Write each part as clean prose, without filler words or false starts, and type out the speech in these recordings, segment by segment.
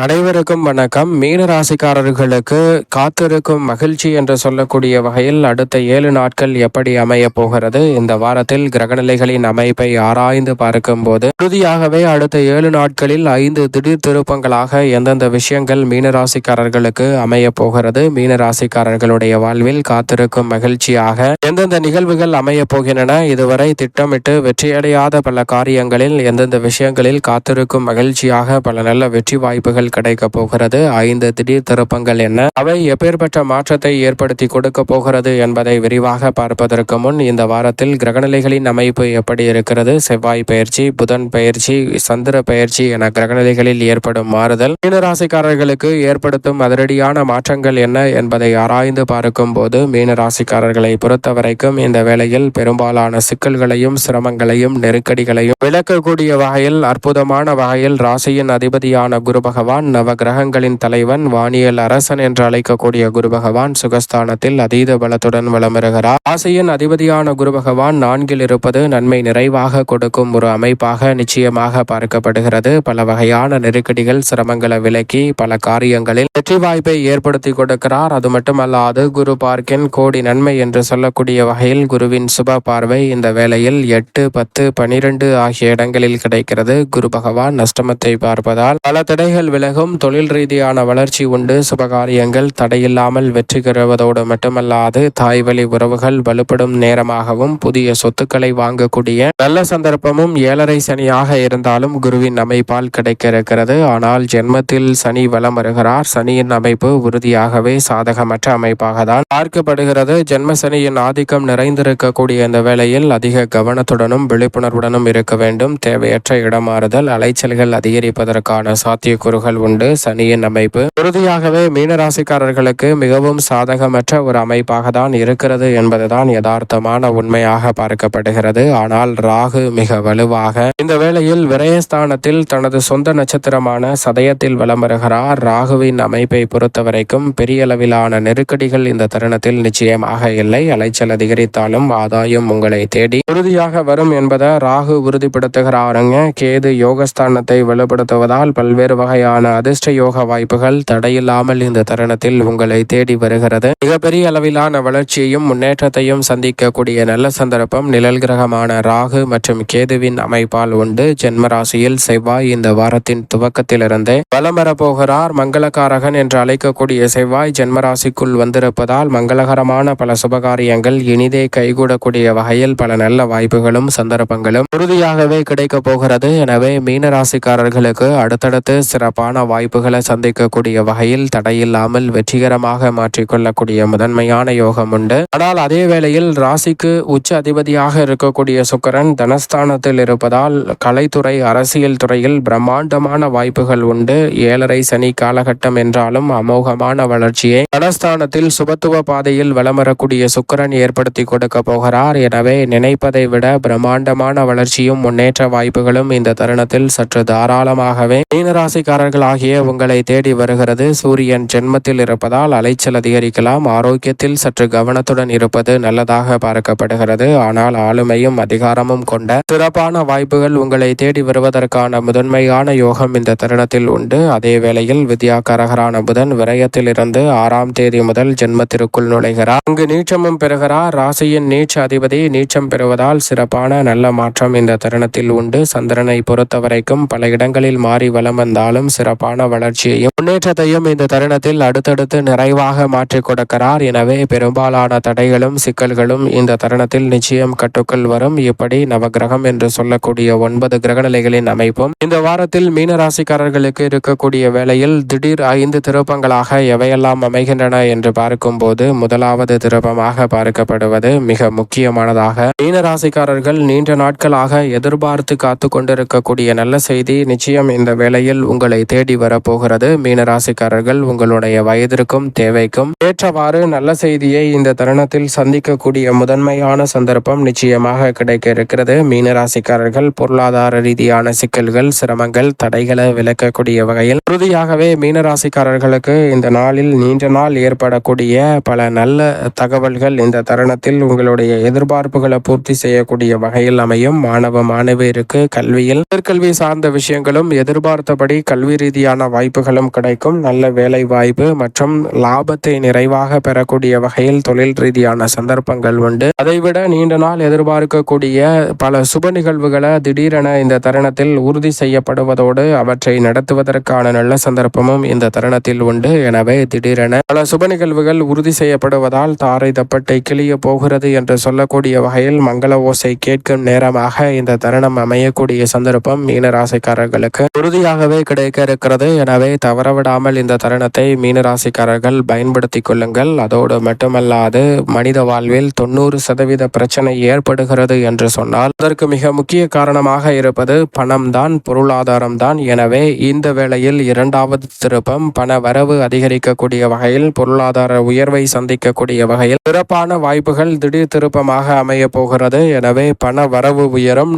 அனைவருக்கும் வணக்கம். மீன ராசிக்காரர்களுக்கு காத்திருக்கும் மகிழ்ச்சி என்று சொல்லக்கூடிய வகையில் அடுத்த 7 நாட்கள் எப்படி அமைய போகிறது, இந்த வாரத்தில் கிரகநிலைகளின் அமைப்பை ஆராய்ந்து பார்க்கும்போது உறுதியாகவே அடுத்த 7 நாட்களில் 5 திடீர் திருப்பங்களாக எந்தெந்த விஷயங்கள் மீனராசிக்காரர்களுக்கு அமைய போகிறது, மீனராசிக்காரர்களுடைய வாழ்வில் காத்திருக்கும் மகிழ்ச்சியாக எந்தெந்த நிகழ்வுகள் அமைய போகின்றன, இதுவரை திட்டமிட்டு வெற்றியடையாத பல காரியங்களில் எந்தெந்த விஷயங்களில் காத்திருக்கும் மகிழ்ச்சியாக பல நல்ல வெற்றி வாய்ப்புகள் கிடைக்க போகிறது, 5 திடீர் திருப்பங்கள் என்ன, அவை எப்பேற்பட்ட மாற்றத்தை ஏற்படுத்தி கொடுக்க போகிறது என்பதை விரிவாக பார்ப்பதற்கு முன் இந்த வாரத்தில் கிரகநிலைகளின் அமைப்பு எப்படி இருக்கிறது, செவ்வாய் பயிற்சி, புதன் பயிற்சி, சந்திர பயிற்சி என கிரகநிலைகளில் ஏற்படும் மாறுதல் மீனராசிக்காரர்களுக்கு ஏற்படுத்தும் அதிரடியான மாற்றங்கள் என்ன என்பதை ஆராய்ந்து பார்க்கும் போது மீனராசிக்காரர்களை பொறுத்தவரைக்கும் இந்த வேளையில் பெரும்பாலான சிக்கல்களையும் சிரமங்களையும் நெருக்கடிகளையும் விளக்கக்கூடிய வகையில் அற்புதமான வகையில் ராசியின் அதிபதியான குரு பகவான், நவ கிரகங்களின் தலைவன், வானியல் அரசன் என்று அழைக்கக்கூடிய குரு பகவான் சுகஸ்தானத்தில் அதீத பலத்துடன் வளமிருகிறார். ராசியின் அதிபதியான குரு பகவான் 4 இருப்பது நன்மை நிறைவாக கொடுக்கும் ஒரு அமைப்பாக நிச்சயமாக பார்க்கப்படுகிறது. பல வகையான நெருக்கடிகள் சிரமங்களை விலக்கி பல காரியங்களில் வெற்றி வாய்ப்பை ஏற்படுத்தி கொடுக்கிறார். அது மட்டுமல்லாது குரு பார்க்கின் கோடி நன்மை என்று சொல்லக்கூடிய வகையில் குருவின் சுப பார்வை இந்த வேளையில் 8, 10, 12 ஆகிய இடங்களில் கிடைக்கிறது. குரு பகவான் அஷ்டமத்தை பார்ப்பதால் பல தடைகள் விலகும், தொழில் ரீதியான வளர்ச்சி உண்டு, சுபகாரியங்கள் தடையில்லாமல் வெற்றி பெறுவதோடு மட்டுமல்லாது தாய் வழி உறவுகள் வலுப்படும் நேரமாகவும் புதிய சொத்துக்களை வாங்கக்கூடிய நல்ல சந்தர்ப்பமும் 7.5 சனியாக இருந்தாலும் குருவின் அமைப்பால் கிடைக்க இருக்கிறது. ஆனால் ஜென்மத்தில் சனி வலம் வருகிறார். சனியின் அமைப்பு உறுதியாகவே சாதகமற்ற அமைப்பாக தான் பார்க்கப்படுகிறது. ஜென்ம சனியின் ஆதிக்கம் நிறைந்திருக்கக்கூடிய இந்த வேளையில் அதிக கவனத்துடனும் விழிப்புணர்வுடனும் இருக்க வேண்டும். தேவையற்ற இடமாறுதல், அலைச்சல்கள் அதிகரிப்பதற்கான சாத்தியக்கூறுகள் உண்டு. சனியின் அமைப்பு உறுதியாகவே மீனராசிக்காரர்களுக்கு மிகவும் சாதகமற்ற ஒரு அமைப்பாக தான் இருக்கிறது என்பதுதான் யதார்த்தமான உண்மையாக பார்க்கப்படுகிறது. ஆனால் ராகு மிக வலுவாக இந்த வேளையில் விரயஸ்தானத்தில் தனது சொந்த நட்சத்திரமான சதயத்தில் வலம் வருகிறார். ராகுவின் அமைப்பை பொறுத்தவரைக்கும் பெரிய அளவிலான நெருக்கடிகள் இந்த தருணத்தில் நிச்சயமாக இல்லை. அலைச்சல் அதிகரித்தாலும் ஆதாயம் உங்களை தேடி உறுதியாக வரும் என்பதை ராகு உறுதிப்படுத்துகிறாருங்க. கேது யோகஸ்தானத்தை வலுப்படுத்துவதால் பல்வேறு வகையான அதிர்ஷ்ட யோக வாய்ப்புகள் தடையில்லாமல் இந்த தருணத்தில் உங்களை தேடி வருகிறது. மிகப்பெரிய அளவிலான வளர்ச்சியையும் முன்னேற்றத்தையும் சந்திக்கக்கூடிய நல்ல சந்தர்ப்பம் நிழல் கிரகமான ராகு மற்றும் கேதுவின் அமைப்பால் உண்டு. ஜென்மராசியில் செவ்வாய் இந்த வாரத்தின் துவக்கத்திலிருந்தே வலம் வரப்போகிறார். மங்களகாரகன் என்று அழைக்கக்கூடிய செவ்வாய் ஜென்மராசிக்குள் வந்திருப்பதால் மங்களகரமான பல சுபகாரியங்கள் இனிதே கைகூடக்கூடிய வகையில் பல நல்ல வாய்ப்புகளும் சந்தர்ப்பங்களும் உறுதியாகவே கிடைக்க போகிறது. எனவே மீனராசிக்காரர்களுக்கு அடுத்தடுத்து சிறப்பான வாய்ப்புகளை சந்திக்கக்கூடிய வகையில் தடையில்லாமல் வெற்றிகரமாக மாற்றிக்கொள்ளக்கூடிய முதன்மையான யோகம் உண்டு. ஆனால் அதே வேளையில் ராசிக்கு உச்ச அதிபதியாக இருக்கக்கூடிய சுக்கிரன் தனஸ்தானத்தில் இருப்பதால் கலைத்துறை, அரசியல் துறையில் பிரம்மாண்டமான வாய்ப்புகள் உண்டு. 7.5 சனி காலகட்டம் என்றாலும் அமோகமான வளர்ச்சியை தனஸ்தானத்தில் சுபத்துவ பாதையில் வலம் வரக்கூடிய சுக்கிரன் ஏற்படுத்தி கொடுக்க போகிறார். எனவே நினைப்பதை விட பிரம்மாண்டமான வளர்ச்சியும் முன்னேற்ற வாய்ப்புகளும் இந்த தருணத்தில் சற்று தாராளமாகவே மீனராசிக்காரர்களாகிய உங்களை தேடி வருகிறது. சூரியன் ஜென்மத்தில் இருப்பதால் அலைச்சல் அதிகரிக்கலாம். ஆரோக்கியத்தில் சற்று கவனத்துடன் இருப்பது நல்லதாக பார்க்கப்படுகிறது. ஆனால் ஆளுமையும் அதிகாரமும் கொண்ட சிறப்பான வாய்ப்புகள் உங்களை தேடி வருவதற்கான முதன்மையான யோகம் இந்த தருணத்தில் உண்டு. அதே வேளையில் வித்யாகாரகரான புதன் விரயத்தில் இருந்து 6ஆம் தேதி முதல் ஜென்மத்திற்குள் நுழைகிறார். அங்கு நீச்சமும் பெறுகிறார். ராசியின் நீச்ச அதிபதி நீச்சம் பெறுவதால் சிறப்பான நல்ல மாற்றம் இந்த தருணத்தில் உண்டு. சந்திரனை பொறுத்தவரைக்கும் பல இடங்களில் மாறி வலம் வந்தாலும் சிறப்பான வளர்ச்சியையும் முன்னேற்றத்தையும் இந்த தருணத்தில் அடுத்தடுத்து நிறைவாக மாற்றிக் கொடுக்கிறார். எனவே பெரும்பாலான தடைகளும் சிக்கல்களும் இந்த தருணத்தில் நிச்சயம் கட்டுக்குள் வரும். இப்படி நவகிரகம் என்று சொல்லக்கூடிய 9 கிரகநிலைகளின் அமைப்பும் இந்த வாரத்தில் மீனராசிக்காரர்களுக்கு இருக்கக்கூடிய வேளையில் திடீர் 5 திருப்பங்களாக எவையெல்லாம் அமைகின்றன என்று பார்க்கும்போது முதலாவது திருப்பமாக பார்க்கப்படுவது மிக முக்கியமானதாக மீனராசிக்காரர்கள் நீண்ட நாட்களாக எதிர்பார்த்து காத்து கொண்டிருக்கக்கூடிய நல்ல செய்தி நிச்சயம் இந்த வேளையில் உங்களை தேடி வரப்போகிறது. மீனராசிக்காரர்கள் உங்களுடைய வயதிற்கும் தேவைக்கும் ஏற்றவாறு நல்ல செய்தியை இந்த தருணத்தில் சந்திக்கக்கூடிய முதன்மையான சந்தர்ப்பம் நிச்சயமாக கிடைக்க இருக்கிறது. மீனராசிக்காரர்கள் பொருளாதார ரீதியான சிக்கல்கள், சிரமங்கள், தடைகளை விளக்கக்கூடிய வகையில் உறுதியாகவே மீனராசிக்காரர்களுக்கு இந்த நாளில் நீண்ட நாள் ஏற்படக்கூடிய பல நல்ல தகவல்கள் இந்த தருணத்தில் உங்களுடைய எதிர்பார்ப்புகளை பூர்த்தி செய்யக்கூடிய வகையில் அமையும். மாணவ மாணவியருக்கு கல்வியில் உயர்கல்வி சார்ந்த விஷயங்களும் எதிர்பார்த்தபடி கல்வி ரீதியான வாய்ப்புகளும் கிடைக்கும். நல்ல வேலை வாய்ப்பு மற்றும் லாபத்தை நிறைவாக பெறக்கூடிய வகையில் தொழில் ரீதியான சந்தர்ப்பங்கள் உண்டு. அதைவிட நீண்ட நாள் எதிர்பார்க்கக்கூடிய பல சுப நிகழ்வுகளை திடீரென இந்த தருணத்தில் உறுதி செய்யப்படுவதோடு அவற்றை நடத்துவதற்கான நல்ல சந்தர்ப்பமும் இந்த தருணத்தில் உண்டு. எனவே திடீரென பல சுப நிகழ்வுகள் உறுதி செய்யப்படுவதால் தாரை தப்பட்டை கிளிய போகிறது என்று சொல்லக்கூடிய வகையில் மங்கள ஓசை கேட்கும் நேரமாக இந்த தருணம் அமையக்கூடிய சந்தர்ப்பம் மீனராசிக்காரர்களுக்கு உறுதியாகவே கிடைக்க இருக்கிறது. எனவே தவறவிடாமல் இந்த தருணத்தை மீனராசிக்காரர்கள் பயன்படுத்திக் கொள்ளுங்கள். அதோடு மட்டுமல்லாது மனித வாழ்வில் 90% பிரச்சனை ஏற்படுகிறது என்று சொன்னால் அதற்கு மிக முக்கிய காரணமாக இருப்பது பணம் தான், பொருளாதாரம் தான். எனவே இந்த வேளையில் இரண்டாவது திருப்பம் பண வரவு அதிகரிக்கக்கூடிய வகையில், பொருளாதார உயர்வை சந்திக்கக்கூடிய வகையில் சிறப்பான வாய்ப்புகள் திடீர் திருப்பமாக அமைய போகிறது. எனவே பண வரவு உயரும்.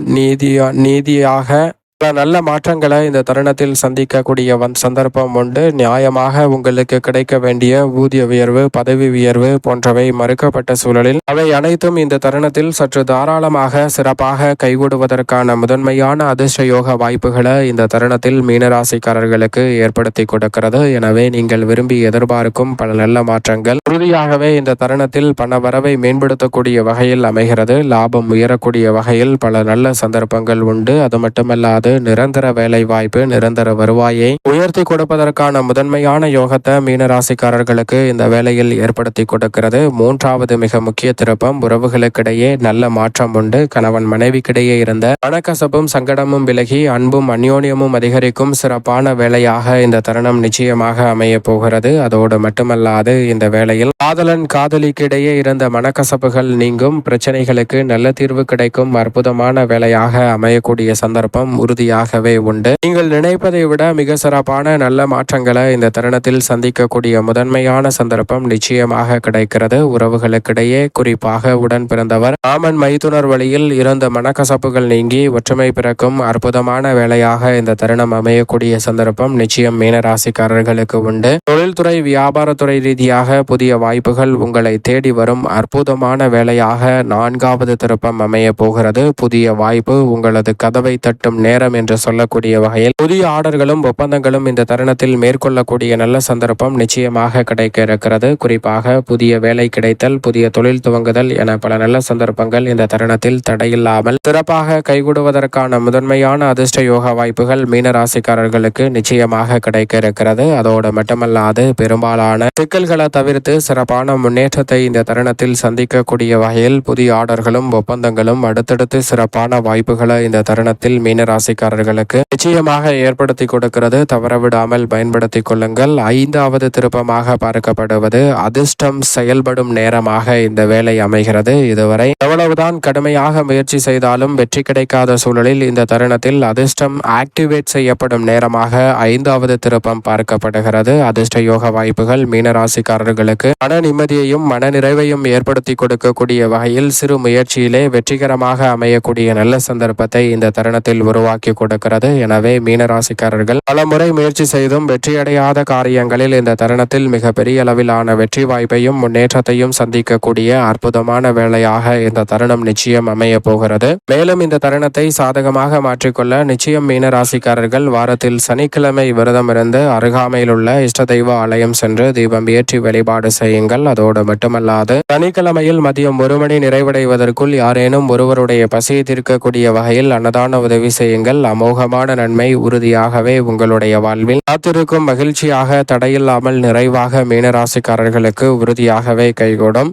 நீதியாக பல நல்ல மாற்றங்களை இந்த தருணத்தில் சந்திக்கக்கூடிய சந்தர்ப்பம் உண்டு. நியாயமாக உங்களுக்கு கிடைக்க வேண்டிய ஊதிய உயர்வு, பதவி உயர்வு போன்றவை மறுக்கப்பட்ட சூழலில் அவை அனைத்தும் இந்த தருணத்தில் சற்று தாராளமாக சிறப்பாக கைகூடுவதற்கான முதன்மையான அதிர்ஷ்ட யோக வாய்ப்புகளை இந்த தருணத்தில் மீனராசிக்காரர்களுக்கு ஏற்படுத்தி கொடுக்கிறது. எனவே நீங்கள் விரும்பி எதிர்பார்க்கும் பல நல்ல மாற்றங்கள் உறுதியாகவே இந்த தருணத்தில் பண வரவை மேம்படுத்தக்கூடிய வகையில் அமைகிறது. லாபம் உயரக்கூடிய வகையில் பல நல்ல சந்தர்ப்பங்கள் உண்டு. அது மட்டுமல்லாது நிரந்தர வேலை வாய்ப்பு, நிரந்தர வருவாயை உயர்த்தி கொடுப்பதற்கான முதன்மையான யோகத்தை மீனராசிக்காரர்களுக்கு இந்த வேளையில் ஏற்படுத்தி கொடுக்கிறது. மூன்றாவது மிக முக்கிய திருப்பம் உறவுகளுக்கிடையே நல்ல மாற்றம் உண்டு. கணவன் மனைவிக்கிடையே இருந்த மனக்கசப்பும் சங்கடமும் விலகி அன்பும் அந்யோன்யமும் அதிகரிக்கும் சிறப்பான வேலையாக இந்த தருணம் நிச்சயமாக அமைய போகிறது. அதோடு மட்டுமல்லாது இந்த வேளையில் காதலன் காதலிக்கிடையே இருந்த மனக்கசப்புகள் நீங்கும், பிரச்சனைகளுக்கு நல்ல தீர்வு கிடைக்கும் அற்புதமான வேலையாக அமையக்கூடிய சந்தர்ப்பம் உறுதியாகவே உண்டு. நீங்கள் நினைப்பதை விட மிக சிறப்பான நல்ல மாற்றங்களை இந்த தருணத்தில் சந்திக்கக்கூடிய முதன்மையான சந்தர்ப்பம் நிச்சயமாக கிடைக்கிறது. உறவுகளுக்கிடையே குறிப்பாக உடன் பிறந்தவர், ஆமன் மைத்துனர் வழியில் இருந்த மனக்கசப்புகள் நீங்கி ஒற்றுமை பிறக்கும் அற்புதமான வேலையாக இந்த தருணம் அமையக்கூடிய சந்தர்ப்பம் நிச்சயம் மீனராசிக்காரர்களுக்கு உண்டு. தொழில்துறை, வியாபாரத்துறை ரீதியாக புதிய வாய்ப்புகள் உங்களை தேடி வரும் அற்புதமான வேலையாக நான்காவது திருப்பம் அமைய போகிறது. புதிய வாய்ப்பு உங்களது கதவை தட்டும் நேரம் என்று சொல்லக்கூடிய வகையில் புதிய ஆர்டர்களும் ஒப்பந்தங்களும் இந்த தருணத்தில் மேற்கொள்ளக்கூடிய நல்ல சந்தர்ப்பம் நிச்சயமாக கிடைக்க இருக்கிறது. குறிப்பாக புதிய வேலை கிடைத்தல், புதிய தொழில் துவங்குதல் என பல நல்ல சந்தர்ப்பங்கள் இந்த தருணத்தில் தடையில்லாமல் சிறப்பாக கைகூடுவதற்கான முதன்மையான அதிர்ஷ்ட யோக வாய்ப்புகள் மீனராசிக்காரர்களுக்கு நிச்சயமாக கிடைக்க இருக்கிறது. அதோடு மட்டுமல்லாது பெரும்பாலான சிக்கல்களை தவிர்த்து சிறப்பான முன்னேற்றத்தை இந்த தருணத்தில் சந்திக்கக்கூடிய வகையில் புதிய ஆர்டர்களும் ஒப்பந்தங்களும் அடுத்தடுத்து சிறப்பான வாய்ப்புகளை இந்த தருணத்தில் மீனராசிக்காரர்களுக்கு நிச்சயமாக ஏற்படுத்தி கொடுக்கிறது. தவறவிடாமல் பயன்படுத்திக் கொள்ளுங்கள். ஐந்தாவது திருப்பமாக பார்க்கப்படுவது அதிர்ஷ்டம் செயல்படும் நேரமாக இந்த வேலை அமைகிறது. இதுவரை எவ்வளவுதான் கடுமையாக முயற்சி செய்தாலும் வெற்றி கிடைக்காத சூழலில் இந்த தருணத்தில் அதிர்ஷ்டம் ஆக்டிவேட் செய்யப்படும் நேரமாக ஐந்தாவது திருப்பம் பார்க்கப்படுகிறது. அதிர்ஷ்ட யோக வாய்ப்புகள் மீனராசிக்காரர்களுக்கு மன நிம்மதியையும் மன நிறைவையும் ஏற்படுத்தி கொடுக்கக்கூடிய வகையில் சிறு முயற்சியிலே வெற்றிகரமாக அமையக்கூடிய நல்ல சந்தர்ப்பத்தை இந்த தருணத்தில் உருவாக்கி கொடுக்கிறது. எனவே மீனராசிக்காரர்கள் பல முறை முயற்சி செய்தும் வெற்றியடையாத காரியங்களில் இந்த தருணத்தில் மிக பெரிய அளவிலான வெற்றி வாய்ப்பையும் முன்னேற்றத்தையும் சந்திக்கக்கூடிய அற்புதமான வேலையாக இந்த தருணம் நிச்சயம் அமைய போகிறது. மேலும் இந்த தருணத்தை சாதகமாக மாற்றிக்கொள்ள நிச்சயம் மீனராசிக்காரர்கள் வாரத்தில் சனிக்கிழமை விரதம் இருந்து அருகாமையில் உள்ள இஷ்ட தெய்வ ஆலயம் சென்று தீபம் ஏற்றி வழிபாடு செய்யுங்கள். அதோடு மட்டுமல்லாது சனிக்கிழமையில் மதியம் 1 மணி நிறைவடைவதற்குள் யாரேனும் ஒருவருடைய பசியை தீர்க்கக்கூடிய வகையில் அன்னதான உதவி செய்யுங்கள். அமோகமான நன்மை உறுதியாகவே உங்களுடைய வாழ்வில் காத்திருக்கும் மகிழ்ச்சியாக தடையில்லாமல் நிறைவாக மீனராசிக்காரர்களுக்கு உறுதியாகவே கைகூடும்.